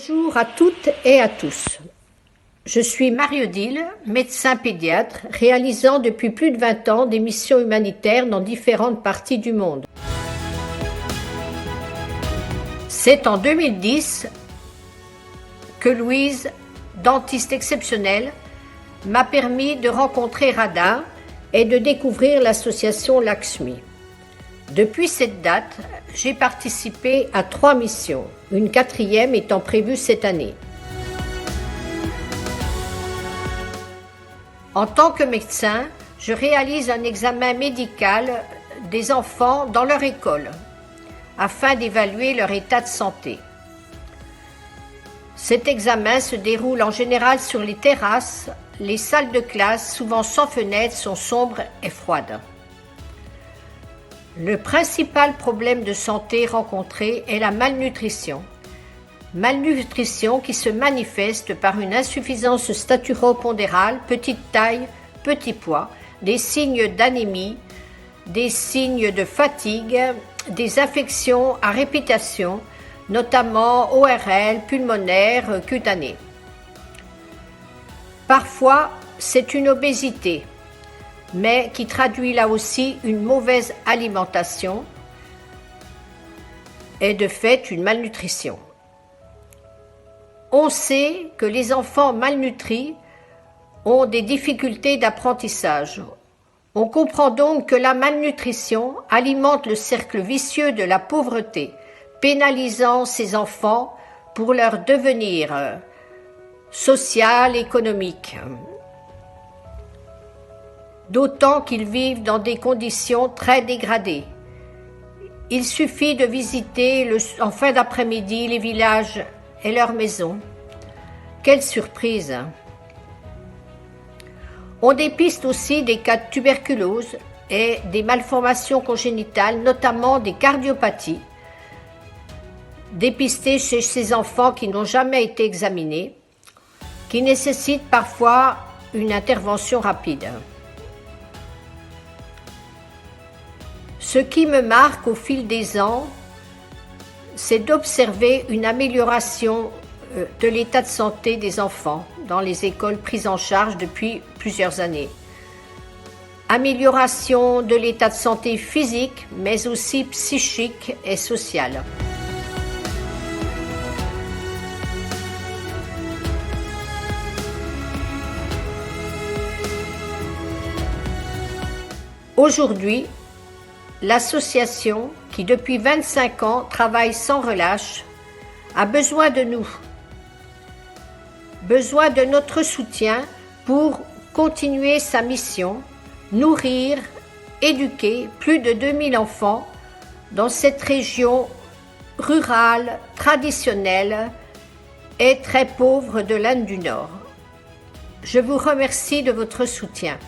Bonjour à toutes et à tous. Je suis Marie-Odile, médecin pédiatre, réalisant depuis plus de 20 ans des missions humanitaires dans différentes parties du monde. C'est en 2010 que Louise, dentiste exceptionnelle, m'a permis de rencontrer Radha et de découvrir l'association Lakshmi. Depuis cette date, j'ai participé à 3 missions, une 4e étant prévue cette année. En tant que médecin, je réalise un examen médical des enfants dans leur école, afin d'évaluer leur état de santé. Cet examen se déroule en général sur les terrasses. Les salles de classe, souvent sans fenêtres, sont sombres et froides. Le principal problème de santé rencontré est la malnutrition. Malnutrition qui se manifeste par une insuffisance staturo-pondérale, petite taille, petit poids, des signes d'anémie, des signes de fatigue, des affections à répétition, notamment ORL, pulmonaires, cutanées. Parfois, c'est une obésité, mais qui traduit là aussi une mauvaise alimentation et de fait une malnutrition. On sait que les enfants malnutris ont des difficultés d'apprentissage. On comprend donc que la malnutrition alimente le cercle vicieux de la pauvreté, pénalisant ces enfants pour leur devenir social, économique. D'autant qu'ils vivent dans des conditions très dégradées. Il suffit de visiter en fin d'après-midi les villages et leurs maisons. Quelle surprise! On dépiste aussi des cas de tuberculose et des malformations congénitales, notamment des cardiopathies, dépistées chez ces enfants qui n'ont jamais été examinés, qui nécessitent parfois une intervention rapide. Ce qui me marque au fil des ans, c'est d'observer une amélioration de l'état de santé des enfants dans les écoles prises en charge depuis plusieurs années. Amélioration de l'état de santé physique, mais aussi psychique et social. Aujourd'hui, l'association, qui depuis 25 ans travaille sans relâche, a besoin de nous, besoin de notre soutien pour continuer sa mission, nourrir, éduquer plus de 2000 enfants dans cette région rurale, traditionnelle et très pauvre de l'Inde du Nord. Je vous remercie de votre soutien.